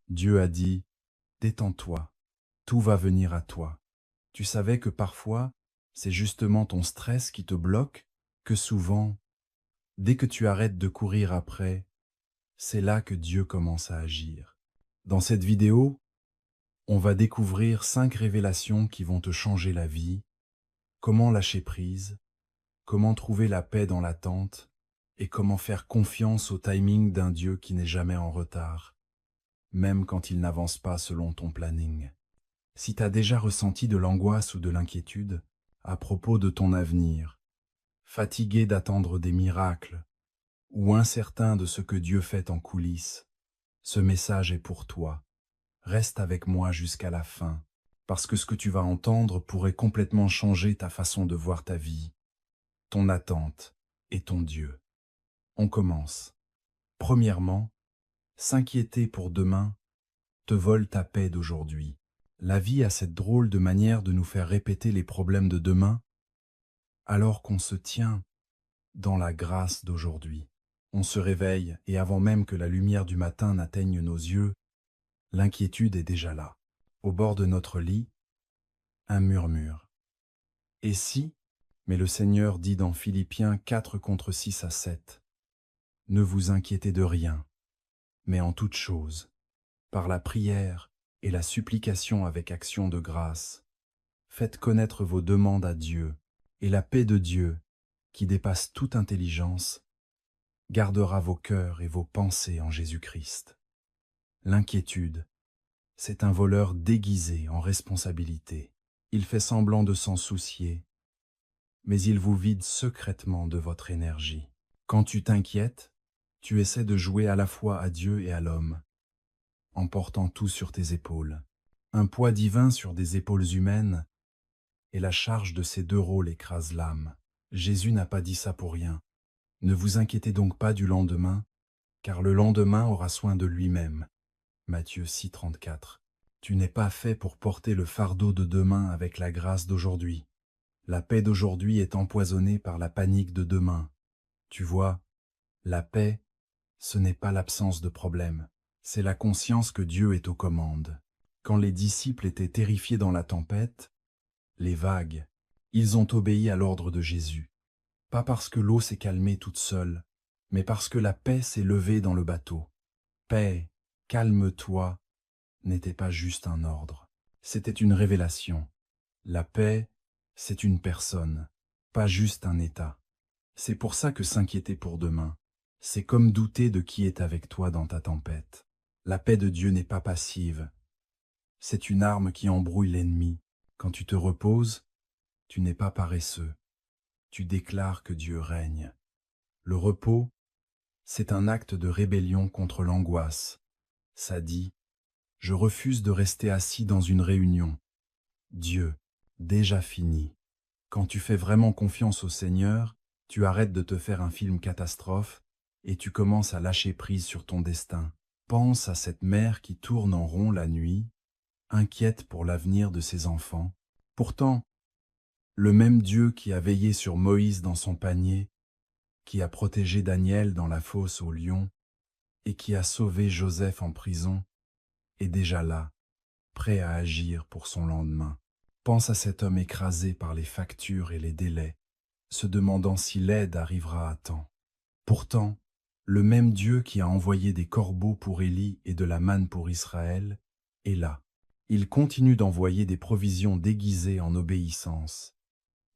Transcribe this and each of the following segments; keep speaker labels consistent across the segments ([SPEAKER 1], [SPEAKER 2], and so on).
[SPEAKER 1] Dieu a dit, détends-toi, tout va venir à toi. Tu savais que parfois, c'est justement ton stress qui te bloque, que souvent, dès que tu arrêtes de courir après, c'est là que Dieu commence à agir. Dans cette vidéo, on va découvrir 5 révélations qui vont te changer la vie, comment lâcher prise, comment trouver la paix dans l'attente et comment faire confiance au timing d'un Dieu qui n'est jamais en retard, même quand il n'avance pas selon ton planning. Si tu as déjà ressenti de l'angoisse ou de l'inquiétude à propos de ton avenir, fatigué d'attendre des miracles ou incertain de ce que Dieu fait en coulisses, ce message est pour toi. Reste avec moi jusqu'à la fin, parce que ce que tu vas entendre pourrait complètement changer ta façon de voir ta vie, ton attente et ton Dieu. On commence. Premièrement, s'inquiéter pour demain te vole ta paix d'aujourd'hui. La vie a cette drôle de manière de nous faire répéter les problèmes de demain, alors qu'on se tient dans la grâce d'aujourd'hui. On se réveille et avant même que la lumière du matin n'atteigne nos yeux, l'inquiétude est déjà là. Au bord de notre lit, un murmure. Et si, mais le Seigneur dit dans Philippiens 4 contre 6 à 7, ne vous inquiétez de rien, mais en toute chose, par la prière et la supplication avec action de grâce, faites connaître vos demandes à Dieu, et la paix de Dieu, qui dépasse toute intelligence, gardera vos cœurs et vos pensées en Jésus-Christ. L'inquiétude, c'est un voleur déguisé en responsabilité. Il fait semblant de s'en soucier, mais il vous vide secrètement de votre énergie. Quand tu t'inquiètes, tu essaies de jouer à la fois à Dieu et à l'homme, en portant tout sur tes épaules. Un poids divin sur des épaules humaines, et la charge de ces deux rôles écrase l'âme. Jésus n'a pas dit ça pour rien. Ne vous inquiétez donc pas du lendemain, car le lendemain aura soin de lui-même. Matthieu 6, 34. Tu n'es pas fait pour porter le fardeau de demain avec la grâce d'aujourd'hui. La paix d'aujourd'hui est empoisonnée par la panique de demain. Tu vois, la paix, ce n'est pas l'absence de problème, c'est la conscience que Dieu est aux commandes. Quand les disciples étaient terrifiés dans la tempête, les vagues, ils ont obéi à l'ordre de Jésus. Pas parce que l'eau s'est calmée toute seule, mais parce que la paix s'est levée dans le bateau. Paix, calme-toi, n'était pas juste un ordre, c'était une révélation. La paix, c'est une personne, pas juste un état. C'est pour ça que s'inquiéter pour demain, c'est comme douter de qui est avec toi dans ta tempête. La paix de Dieu n'est pas passive, c'est une arme qui embrouille l'ennemi. Quand tu te reposes, tu n'es pas paresseux, tu déclares que Dieu règne. Le repos, c'est un acte de rébellion contre l'angoisse. Ça dit, je refuse de rester assis dans une réunion. Dieu, déjà fini. Quand tu fais vraiment confiance au Seigneur, tu arrêtes de te faire un film catastrophe et tu commences à lâcher prise sur ton destin. Pense à cette mère qui tourne en rond la nuit, inquiète pour l'avenir de ses enfants. Pourtant, le même Dieu qui a veillé sur Moïse dans son panier, qui a protégé Daniel dans la fosse aux lions et qui a sauvé Joseph en prison, est déjà là, prêt à agir pour son lendemain. Pense à cet homme écrasé par les factures et les délais, se demandant si l'aide arrivera à temps. Pourtant, le même Dieu qui a envoyé des corbeaux pour Élie et de la manne pour Israël est là. Il continue d'envoyer des provisions déguisées en obéissance.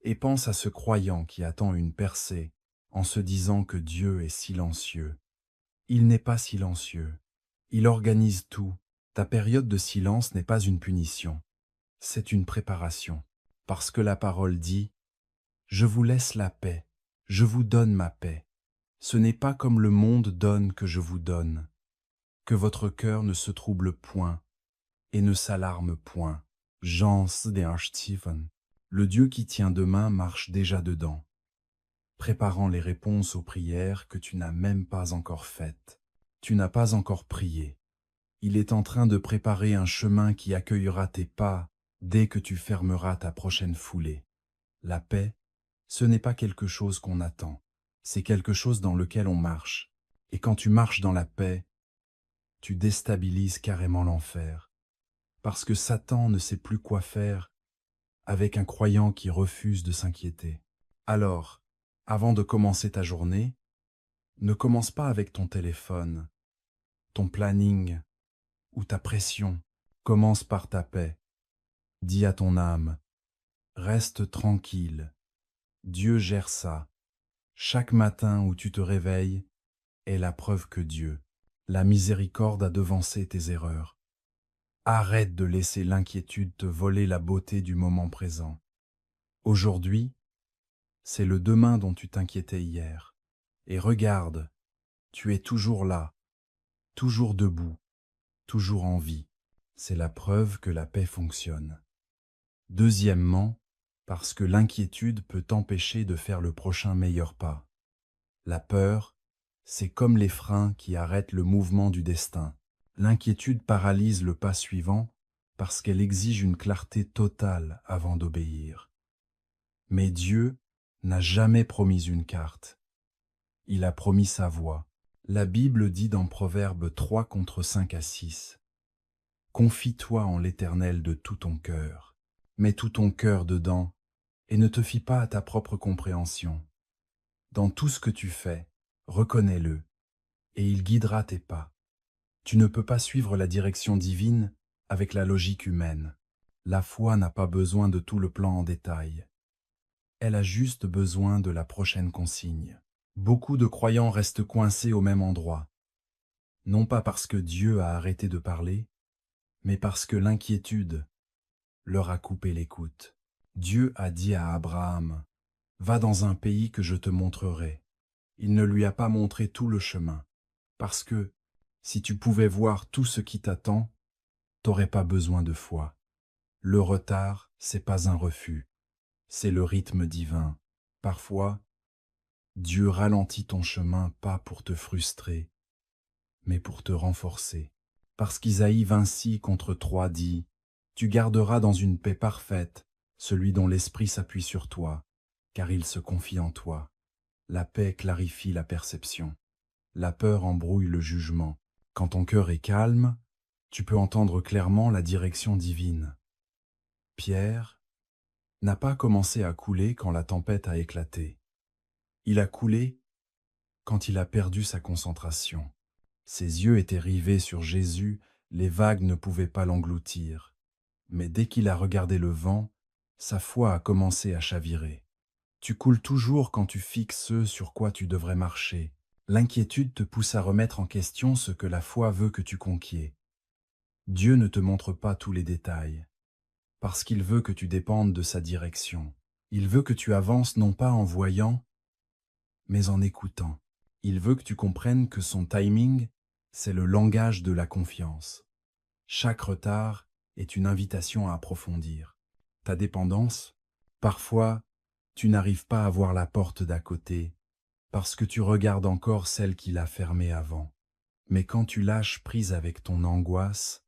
[SPEAKER 1] Et pense à ce croyant qui attend une percée en se disant que Dieu est silencieux. Il n'est pas silencieux. Il organise tout. Ta période de silence n'est pas une punition. C'est une préparation. Parce que la parole dit « Je vous laisse la paix, je vous donne ma paix. Ce n'est pas comme le monde donne que je vous donne. Que votre cœur ne se trouble point et ne s'alarme point. » Jean 4:7. Le Dieu qui tient demain marche déjà dedans, préparant les réponses aux prières que tu n'as même pas encore faites. Tu n'as pas encore prié. Il est en train de préparer un chemin qui accueillera tes pas dès que tu fermeras ta prochaine foulée. La paix, ce n'est pas quelque chose qu'on attend, c'est quelque chose dans lequel on marche. Et quand tu marches dans la paix, tu déstabilises carrément l'enfer. Parce que Satan ne sait plus quoi faire avec un croyant qui refuse de s'inquiéter. Alors, avant de commencer ta journée, ne commence pas avec ton téléphone, ton planning ou ta pression. Commence par ta paix. Dis à ton âme, reste tranquille. Dieu gère ça. Chaque matin où tu te réveilles est la preuve que Dieu, la miséricorde a devancé tes erreurs. Arrête de laisser l'inquiétude te voler la beauté du moment présent. Aujourd'hui, c'est le demain dont tu t'inquiétais hier. Et regarde, tu es toujours là, toujours debout, toujours en vie. C'est la preuve que la paix fonctionne. Deuxièmement, parce que l'inquiétude peut t'empêcher de faire le prochain meilleur pas. La peur, c'est comme les freins qui arrêtent le mouvement du destin. L'inquiétude paralyse le pas suivant parce qu'elle exige une clarté totale avant d'obéir. Mais Dieu n'a jamais promis une carte. Il a promis sa voie. La Bible dit dans Proverbe 3 contre 5 à 6. Confie-toi en l'Éternel de tout ton cœur. Mets tout ton cœur dedans et ne te fie pas à ta propre compréhension. Dans tout ce que tu fais, reconnais-le et il guidera tes pas. Tu ne peux pas suivre la direction divine avec la logique humaine. La foi n'a pas besoin de tout le plan en détail. Elle a juste besoin de la prochaine consigne. Beaucoup de croyants restent coincés au même endroit. Non pas parce que Dieu a arrêté de parler, mais parce que l'inquiétude leur a coupé l'écoute. Dieu a dit à Abraham, « Va dans un pays que je te montrerai. » Il ne lui a pas montré tout le chemin, parce que, si tu pouvais voir tout ce qui t'attend, t'aurais pas besoin de foi. Le retard, c'est pas un refus, c'est le rythme divin. Parfois, Dieu ralentit ton chemin pas pour te frustrer, mais pour te renforcer. Parce qu'Isaïe 26 contre 3 dit, « Tu garderas dans une paix parfaite celui dont l'esprit s'appuie sur toi, car il se confie en toi. » La paix clarifie la perception. La peur embrouille le jugement. Quand ton cœur est calme, tu peux entendre clairement la direction divine. Pierre n'a pas commencé à couler quand la tempête a éclaté. Il a coulé quand il a perdu sa concentration. Ses yeux étaient rivés sur Jésus, les vagues ne pouvaient pas l'engloutir. Mais dès qu'il a regardé le vent, sa foi a commencé à chavirer. Tu coules toujours quand tu fixes ce sur quoi tu devrais marcher. L'inquiétude te pousse à remettre en question ce que la foi veut que tu conquiers. Dieu ne te montre pas tous les détails, parce qu'il veut que tu dépendes de sa direction. Il veut que tu avances non pas en voyant, mais en écoutant. Il veut que tu comprennes que son timing, c'est le langage de la confiance. Chaque retard est une invitation à approfondir. Ta dépendance, parfois, tu n'arrives pas à voir la porte d'à côté, parce que tu regardes encore celle qui l'a fermée avant. Mais quand tu lâches prise avec ton angoisse,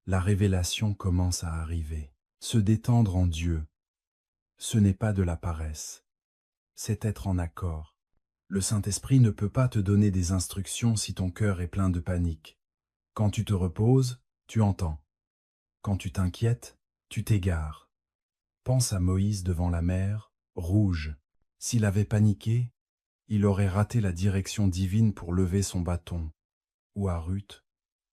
[SPEAKER 1] la révélation commence à arriver. Se détendre en Dieu, ce n'est pas de la paresse, c'est être en accord. Le Saint-Esprit ne peut pas te donner des instructions si ton cœur est plein de panique. Quand tu te reposes, tu entends. Quand tu t'inquiètes, tu t'égares. Pense à Moïse devant la mer, rouge. S'il avait paniqué, il aurait raté la direction divine pour lever son bâton. Ou à Ruth,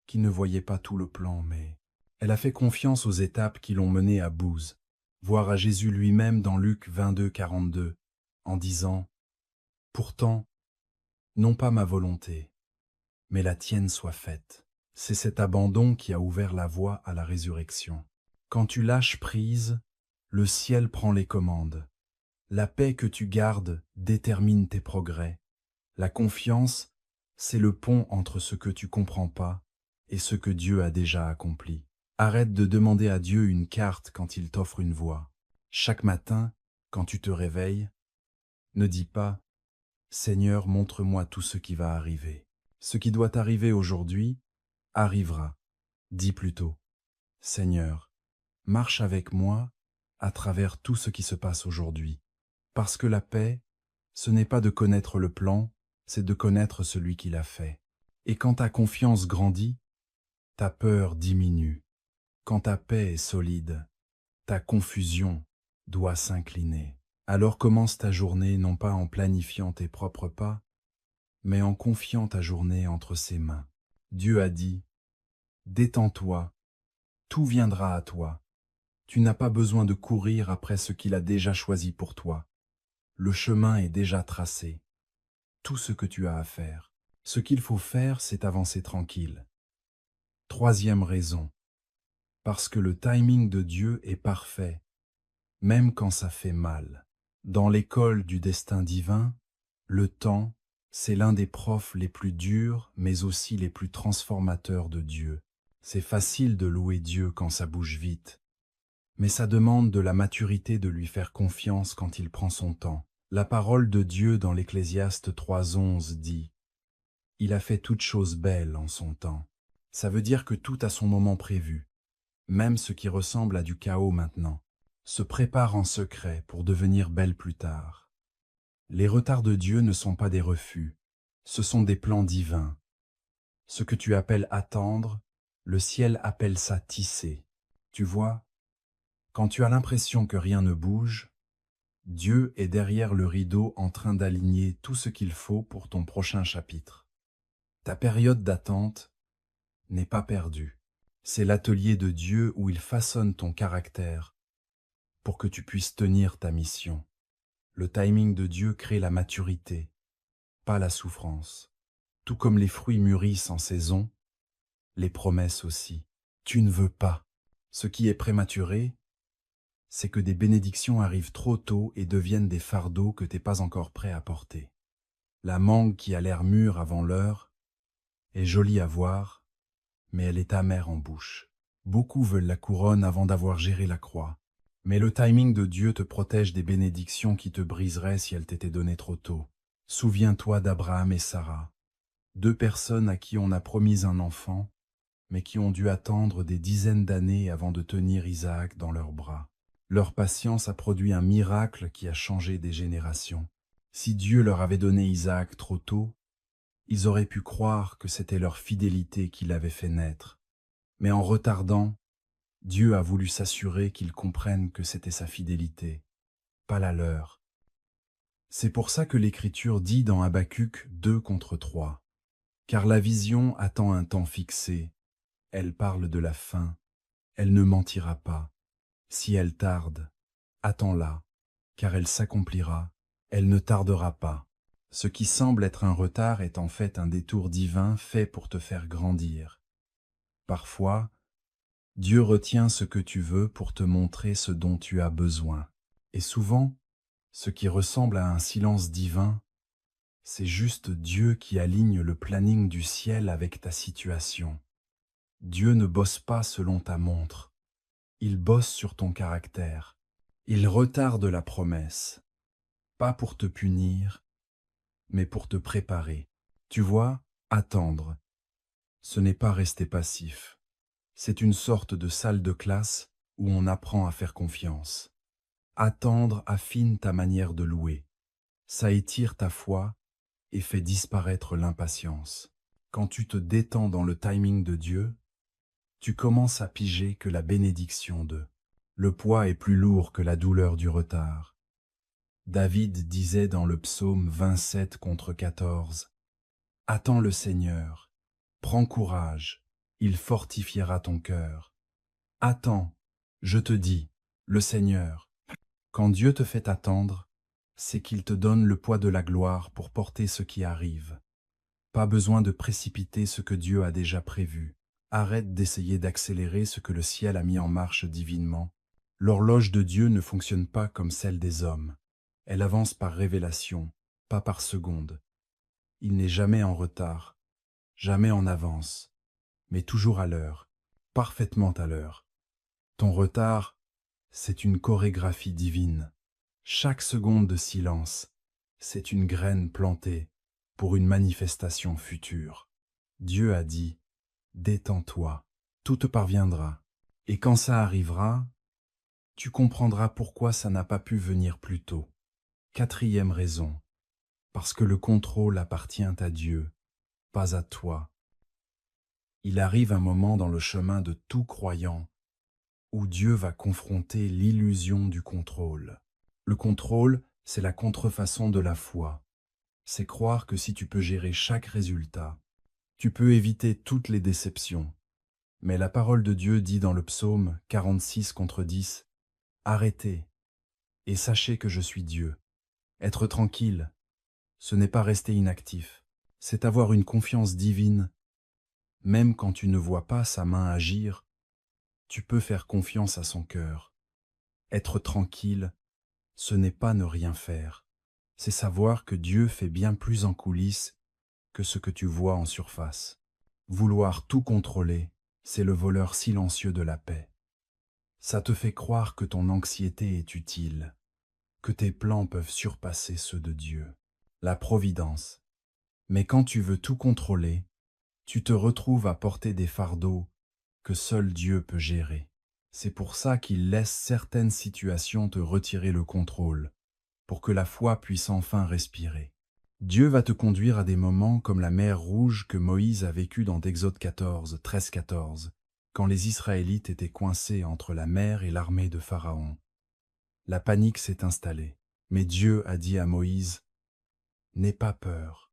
[SPEAKER 1] qui ne voyait pas tout le plan, mais elle a fait confiance aux étapes qui l'ont menée à Bouze, voire à Jésus lui-même dans Luc 22, 42, en disant « Pourtant, non pas ma volonté, mais la tienne soit faite. » C'est cet abandon qui a ouvert la voie à la résurrection. Quand tu lâches prise, le ciel prend les commandes. La paix que tu gardes détermine tes progrès. La confiance, c'est le pont entre ce que tu comprends pas et ce que Dieu a déjà accompli. Arrête de demander à Dieu une carte quand il t'offre une voie. Chaque matin, quand tu te réveilles, ne dis pas « Seigneur, montre-moi tout ce qui va arriver ». Ce qui doit arriver aujourd'hui arrivera. Dis plutôt « Seigneur, marche avec moi à travers tout ce qui se passe aujourd'hui ». Parce que la paix, ce n'est pas de connaître le plan, c'est de connaître celui qui l'a fait. Et quand ta confiance grandit, ta peur diminue. Quand ta paix est solide, ta confusion doit s'incliner. Alors commence ta journée non pas en planifiant tes propres pas, mais en confiant ta journée entre ses mains. Dieu a dit, détends-toi, tout viendra à toi. Tu n'as pas besoin de courir après ce qu'il a déjà choisi pour toi. Le chemin est déjà tracé. Tout ce que tu as à faire. Ce qu'il faut faire, c'est avancer tranquille. Troisième raison, parce que le timing de Dieu est parfait, même quand ça fait mal. Dans l'école du destin divin, le temps, c'est l'un des profs les plus durs, mais aussi les plus transformateurs de Dieu. C'est facile de louer Dieu quand ça bouge vite, mais ça demande de la maturité de lui faire confiance quand il prend son temps. La parole de Dieu dans l'Ecclésiaste 3,11 dit « Il a fait toutes choses belles en son temps ». Ça veut dire que tout a son moment prévu, même ce qui ressemble à du chaos maintenant, se prépare en secret pour devenir belle plus tard. Les retards de Dieu ne sont pas des refus, ce sont des plans divins. Ce que tu appelles attendre, le ciel appelle ça tisser. Tu vois, quand tu as l'impression que rien ne bouge, Dieu est derrière le rideau en train d'aligner tout ce qu'il faut pour ton prochain chapitre. Ta période d'attente n'est pas perdue. C'est l'atelier de Dieu où il façonne ton caractère pour que tu puisses tenir ta mission. Le timing de Dieu crée la maturité, pas la souffrance. Tout comme les fruits mûrissent en saison, les promesses aussi. Tu ne veux pas. Ce qui est prématuré, c'est que des bénédictions arrivent trop tôt et deviennent des fardeaux que t'es pas encore prêt à porter. La mangue qui a l'air mûre avant l'heure est jolie à voir, mais elle est amère en bouche. Beaucoup veulent la couronne avant d'avoir géré la croix. Mais le timing de Dieu te protège des bénédictions qui te briseraient si elles t'étaient données trop tôt. Souviens-toi d'Abraham et Sarah, deux personnes à qui on a promis un enfant, mais qui ont dû attendre des dizaines d'années avant de tenir Isaac dans leurs bras. Leur patience a produit un miracle qui a changé des générations. Si Dieu leur avait donné Isaac trop tôt, ils auraient pu croire que c'était leur fidélité qui l'avait fait naître. Mais en retardant, Dieu a voulu s'assurer qu'ils comprennent que c'était sa fidélité, pas la leur. C'est pour ça que l'Écriture dit dans Habacuc 2:3, « Car la vision attend un temps fixé, elle parle de la fin, elle ne mentira pas. Si elle tarde, attends-la, car elle s'accomplira, elle ne tardera pas. » Ce qui semble être un retard est en fait un détour divin fait pour te faire grandir. Parfois, Dieu retient ce que tu veux pour te montrer ce dont tu as besoin. Et souvent, ce qui ressemble à un silence divin, c'est juste Dieu qui aligne le planning du ciel avec ta situation. Dieu ne bosse pas selon ta montre. Il bosse sur ton caractère. Il retarde la promesse, pas pour te punir, mais pour te préparer. Tu vois, attendre, ce n'est pas rester passif. C'est une sorte de salle de classe où on apprend à faire confiance. Attendre affine ta manière de louer. Ça étire ta foi et fait disparaître l'impatience. Quand tu te détends dans le timing de Dieu, tu commences à piger que la bénédiction de le poids est plus lourd que la douleur du retard. David disait dans le psaume 27:14, « Attends le Seigneur, prends courage, il fortifiera ton cœur. Attends, je te dis, le Seigneur. » Quand Dieu te fait attendre, c'est qu'il te donne le poids de la gloire pour porter ce qui arrive. Pas besoin de précipiter ce que Dieu a déjà prévu. Arrête d'essayer d'accélérer ce que le ciel a mis en marche divinement. L'horloge de Dieu ne fonctionne pas comme celle des hommes. Elle avance par révélation, pas par seconde. Il n'est jamais en retard, jamais en avance, mais toujours à l'heure, parfaitement à l'heure. Ton retard, c'est une chorégraphie divine. Chaque seconde de silence, c'est une graine plantée pour une manifestation future. Dieu a dit, détends-toi, tout te parviendra. Et quand ça arrivera, tu comprendras pourquoi ça n'a pas pu venir plus tôt. Quatrième raison, parce que le contrôle appartient à Dieu, pas à toi. Il arrive un moment dans le chemin de tout croyant où Dieu va confronter l'illusion du contrôle. Le contrôle, c'est la contrefaçon de la foi. C'est croire que si tu peux gérer chaque résultat, tu peux éviter toutes les déceptions. Mais la parole de Dieu dit dans le psaume 46:10, « Arrêtez et sachez que je suis Dieu. » Être tranquille, ce n'est pas rester inactif, c'est avoir une confiance divine. Même quand tu ne vois pas sa main agir, tu peux faire confiance à son cœur. Être tranquille, ce n'est pas ne rien faire, c'est savoir que Dieu fait bien plus en coulisses que ce que tu vois en surface. Vouloir tout contrôler, c'est le voleur silencieux de la paix. Ça te fait croire que ton anxiété est utile, que tes plans peuvent surpasser ceux de Dieu. La providence. Mais quand tu veux tout contrôler, tu te retrouves à porter des fardeaux que seul Dieu peut gérer. C'est pour ça qu'il laisse certaines situations te retirer le contrôle, pour que la foi puisse enfin respirer. Dieu va te conduire à des moments comme la mer Rouge que Moïse a vécu dans Exode 13:14, quand les Israélites étaient coincés entre la mer et l'armée de Pharaon. La panique s'est installée, mais Dieu a dit à Moïse, « N'aie pas peur,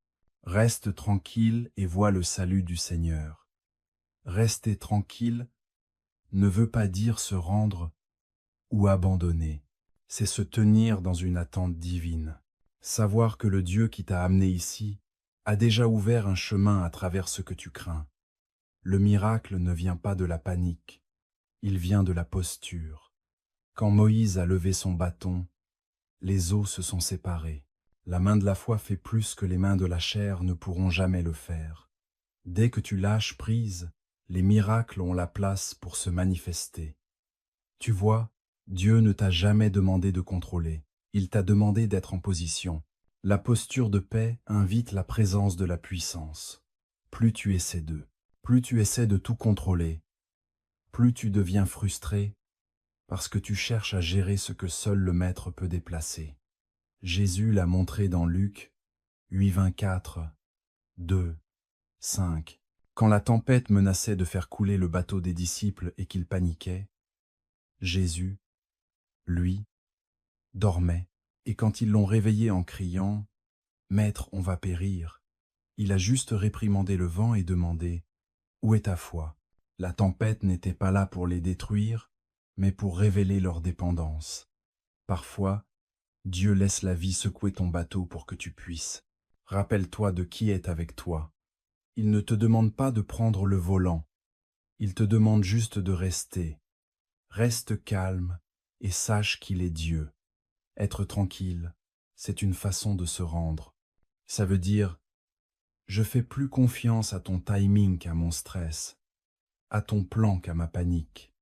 [SPEAKER 1] reste tranquille et vois le salut du Seigneur. » Rester tranquille ne veut pas dire se rendre ou abandonner, c'est se tenir dans une attente divine. Savoir que le Dieu qui t'a amené ici a déjà ouvert un chemin à travers ce que tu crains. Le miracle ne vient pas de la panique, il vient de la posture. Quand Moïse a levé son bâton, les eaux se sont séparées. La main de la foi fait plus que les mains de la chair ne pourront jamais le faire. Dès que tu lâches prise, les miracles ont la place pour se manifester. Tu vois, Dieu ne t'a jamais demandé de contrôler, il t'a demandé d'être en position. La posture de paix invite la présence de la puissance. Plus tu essaies plus tu essaies de tout contrôler, plus tu deviens frustré parce que tu cherches à gérer ce que seul le Maître peut déplacer. Jésus l'a montré dans Luc 8:24, 2, 5. Quand la tempête menaçait de faire couler le bateau des disciples et qu'ils paniquaient, Jésus, lui, dormait, et quand ils l'ont réveillé en criant « Maître, on va périr », il a juste réprimandé le vent et demandé « Où est ta foi ?» La tempête n'était pas là pour les détruire, mais pour révéler leur dépendance. Parfois, Dieu laisse la vie secouer ton bateau pour que tu puisses. Rappelle-toi de qui est avec toi. Il ne te demande pas de prendre le volant, il te demande juste de rester. Reste calme et sache qu'il est Dieu. Être tranquille, c'est une façon de se rendre. Ça veut dire, je fais plus confiance à ton timing qu'à mon stress, à ton plan qu'à ma panique.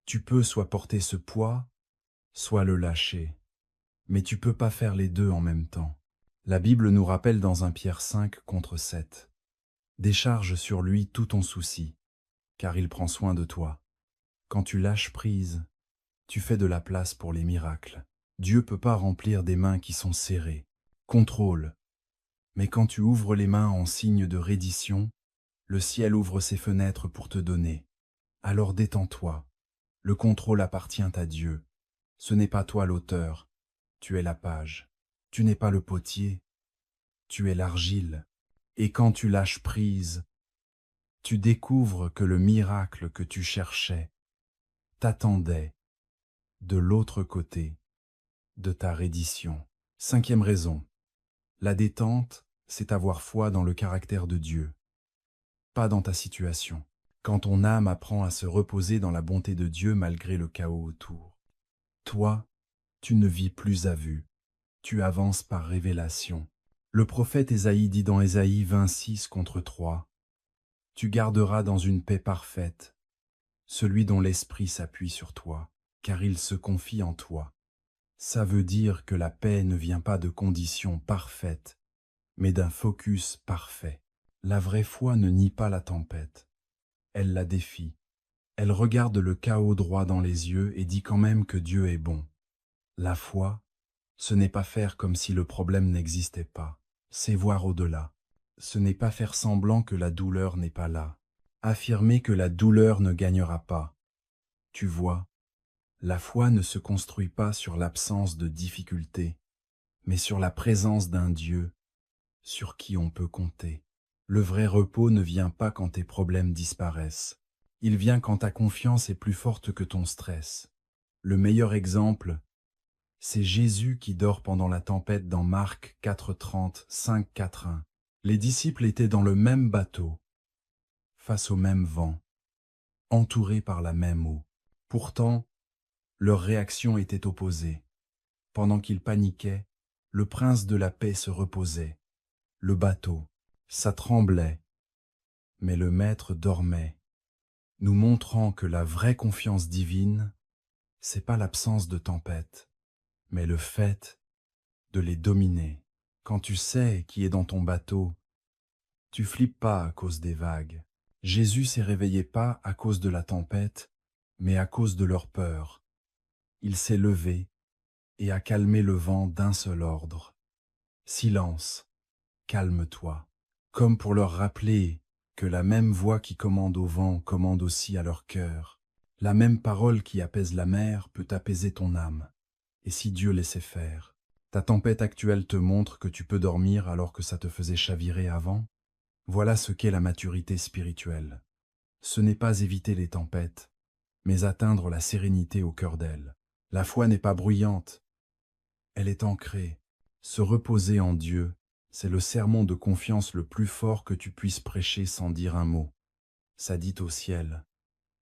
[SPEAKER 1] Tu peux soit porter ce poids, soit le lâcher, mais tu peux pas faire les deux en même temps. La Bible nous rappelle dans 1 Pierre 5:7, décharge sur lui tout ton souci, car il prend soin de toi. Quand tu lâches prise, tu fais de la place pour les miracles. Dieu peut pas remplir des mains qui sont serrées. Contrôle. Mais quand tu ouvres les mains en signe de reddition, le ciel ouvre ses fenêtres pour te donner. Alors détends-toi. Le contrôle appartient à Dieu. Ce n'est pas toi l'auteur. Tu es la page. Tu n'es pas le potier. Tu es l'argile. Et quand tu lâches prise, tu découvres que le miracle que tu cherchais t'attendait de l'autre côté de ta reddition. 5e raison. La détente, c'est avoir foi dans le caractère de Dieu, pas dans ta situation. Quand ton âme apprend à se reposer dans la bonté de Dieu malgré le chaos autour. Toi, tu ne vis plus à vue, tu avances par révélation. Le prophète Ésaïe dit dans Ésaïe 26:3, « Tu garderas dans une paix parfaite celui dont l'esprit s'appuie sur toi, car il se confie en toi. » Ça veut dire que la paix ne vient pas de conditions parfaites, mais d'un focus parfait. La vraie foi ne nie pas la tempête. Elle la défie. Elle regarde le chaos droit dans les yeux et dit quand même que Dieu est bon. La foi, ce n'est pas faire comme si le problème n'existait pas. C'est voir au-delà. Ce n'est pas faire semblant que la douleur n'est pas là. affirmer que la douleur ne gagnera pas. Tu vois, la foi ne se construit pas sur l'absence de difficultés, mais sur la présence d'un Dieu sur qui on peut compter. Le vrai repos ne vient pas quand tes problèmes disparaissent. Il vient quand ta confiance est plus forte que ton stress. Le meilleur exemple, c'est Jésus qui dort pendant la tempête dans Marc 4:30, 5:4:1. Les disciples étaient dans le même bateau, face au même vent, entourés par la même eau. Pourtant, leurs réactions étaient opposées. Pendant qu'ils paniquaient, le prince de la paix se reposait. Le bateau, ça tremblait, mais le maître dormait, nous montrant que la vraie confiance divine, c'est pas l'absence de tempête, mais le fait de les dominer. Quand tu sais qui est dans ton bateau, tu flippes pas à cause des vagues. Jésus s'est réveillé pas à cause de la tempête, mais à cause de leur peur. Il s'est levé et a calmé le vent d'un seul ordre. Silence, calme-toi. Comme pour leur rappeler que la même voix qui commande au vent commande aussi à leur cœur. La même parole qui apaise la mer peut apaiser ton âme. Et si Dieu laissait faire? Ta tempête actuelle te montre que tu peux dormir alors que ça te faisait chavirer avant? Voilà ce qu'est la maturité spirituelle. Ce n'est pas éviter les tempêtes, mais atteindre la sérénité au cœur d'elles. La foi n'est pas bruyante, elle est ancrée. Se reposer en Dieu, c'est le sermon de confiance le plus fort que tu puisses prêcher sans dire un mot. Ça dit au ciel,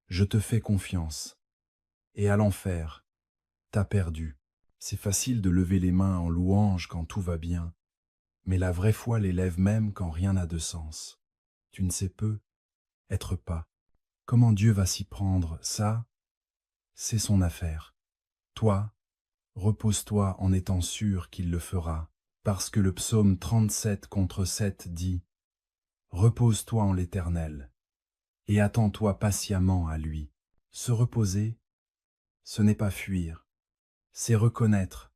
[SPEAKER 1] je te fais confiance. Et à l'enfer, t'as perdu. C'est facile de lever les mains en louange quand tout va bien, mais la vraie foi les lève même quand rien n'a de sens. Tu ne sais peu, être pas. Comment Dieu va s'y prendre, ça, c'est son affaire. Toi, repose-toi en étant sûr qu'il le fera, parce que le psaume 37 contre 7 dit « Repose-toi en l'Éternel, et attends-toi patiemment à lui. » Se reposer, ce n'est pas fuir, c'est reconnaître.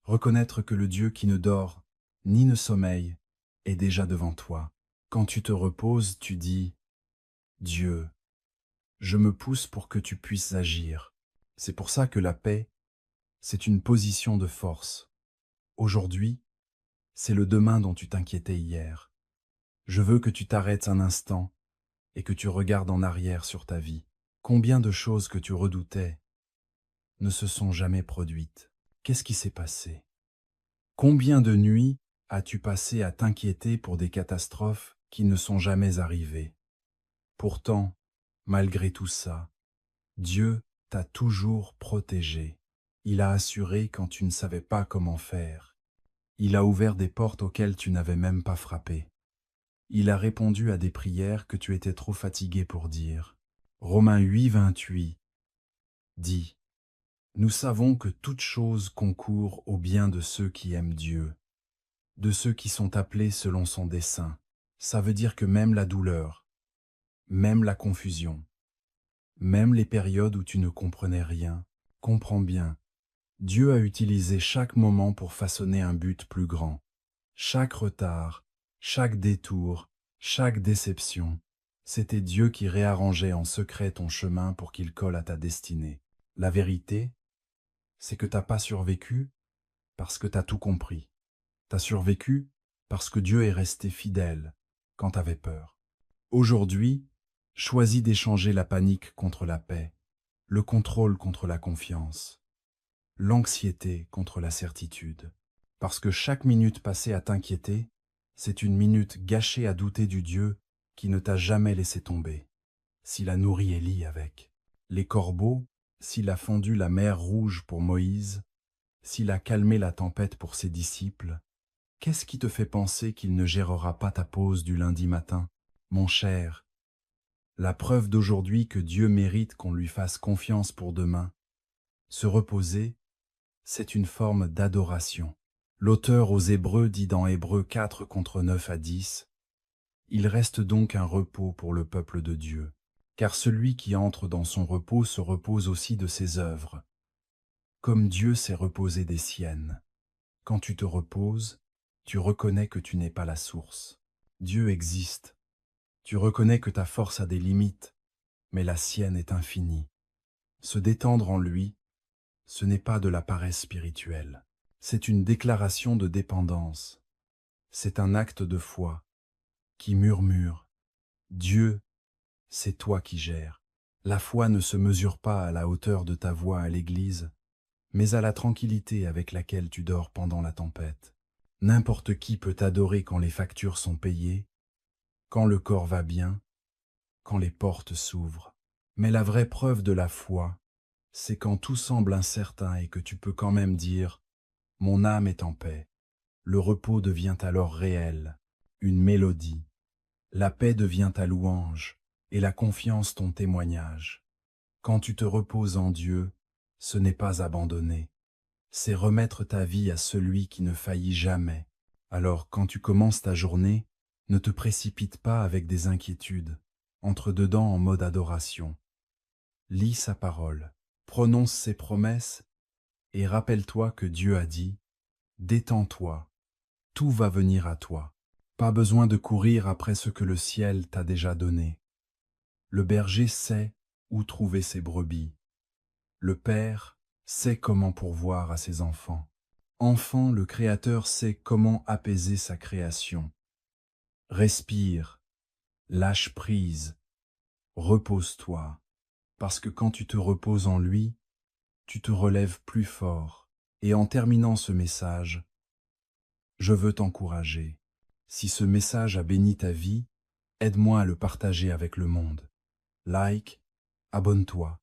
[SPEAKER 1] Reconnaître que le Dieu qui ne dort, ni ne sommeille, est déjà devant toi. Quand tu te reposes, tu dis « Dieu, je me pousse pour que tu puisses agir. » C'est pour ça que la paix, c'est une position de force. Aujourd'hui, c'est le demain dont tu t'inquiétais hier. Je veux que tu t'arrêtes un instant et que tu regardes en arrière sur ta vie. Combien de choses que tu redoutais ne se sont jamais produites? Qu'est-ce qui s'est passé? Combien de nuits as-tu passé à t'inquiéter pour des catastrophes qui ne sont jamais arrivées? Pourtant, malgré tout ça, Dieu t'a toujours protégé. Il a assuré quand tu ne savais pas comment faire. Il a ouvert des portes auxquelles tu n'avais même pas frappé. Il a répondu à des prières que tu étais trop fatigué pour dire. Romains 8, 28 dit « Nous savons que toute chose concourt au bien de ceux qui aiment Dieu, de ceux qui sont appelés selon son dessein. » Ça veut dire que même la douleur, même la confusion, même les périodes où tu ne comprenais rien, comprends bien, Dieu a utilisé chaque moment pour façonner un but plus grand. Chaque retard, chaque détour, chaque déception, c'était Dieu qui réarrangeait en secret ton chemin pour qu'il colle à ta destinée. La vérité, c'est que t'as pas survécu parce que t'as tout compris. T'as survécu parce que Dieu est resté fidèle quand t'avais peur. Aujourd'hui, choisis d'échanger la panique contre la paix, le contrôle contre la confiance, l'anxiété contre la certitude. Parce que chaque minute passée à t'inquiéter, c'est une minute gâchée à douter du Dieu qui ne t'a jamais laissé tomber. S'il a nourri Élie avec les corbeaux, s'il a fendu la mer Rouge pour Moïse, s'il a calmé la tempête pour ses disciples, qu'est-ce qui te fait penser qu'il ne gérera pas ta pause du lundi matin? Mon cher, la preuve d'aujourd'hui que Dieu mérite qu'on lui fasse confiance pour demain. Se reposer, c'est une forme d'adoration. L'auteur aux Hébreux dit dans Hébreux 4 contre 9 à 10, « Il reste donc un repos pour le peuple de Dieu, car celui qui entre dans son repos se repose aussi de ses œuvres, comme Dieu s'est reposé des siennes. » Quand tu te reposes, tu reconnais que tu n'es pas la source. Dieu existe, Tu reconnais que ta force a des limites, mais la sienne est infinie. Se détendre en lui, ce n'est pas de la paresse spirituelle. C'est une déclaration de dépendance. C'est un acte de foi qui murmure: Dieu, c'est toi qui gères. La foi ne se mesure pas à la hauteur de ta voix à l'église, mais à la tranquillité avec laquelle tu dors pendant la tempête. N'importe qui peut t'adorer quand les factures sont payées, quand le corps va bien, quand les portes s'ouvrent. Mais la vraie preuve de la foi, c'est quand tout semble incertain et que tu peux quand même dire: mon âme est en paix. Le repos devient alors réel, une mélodie. La paix devient ta louange et la confiance ton témoignage. Quand tu te reposes en Dieu, ce n'est pas abandonner, c'est remettre ta vie à celui qui ne faillit jamais. Alors, quand tu commences ta journée, ne te précipite pas avec des inquiétudes. Entre dedans en mode adoration. Lis sa parole, prononce ses promesses et rappelle-toi que Dieu a dit: détends-toi, tout va venir à toi. Pas besoin de courir après ce que le ciel t'a déjà donné. Le berger sait où trouver ses brebis. Le Père sait comment pourvoir à ses enfants. Enfant, le Créateur sait comment apaiser sa création. Respire, lâche prise, repose-toi, parce que quand tu te reposes en lui, tu te relèves plus fort. Et en terminant ce message, je veux t'encourager. Si ce message a béni ta vie, aide-moi à le partager avec le monde. Like, abonne-toi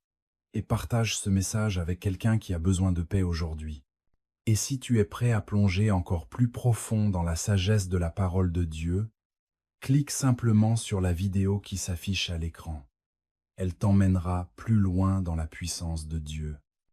[SPEAKER 1] et partage ce message avec quelqu'un qui a besoin de paix aujourd'hui. Et si tu es prêt à plonger encore plus profond dans la sagesse de la parole de Dieu, clique simplement sur la vidéo qui s'affiche à l'écran. Elle t'emmènera plus loin dans la puissance de Dieu.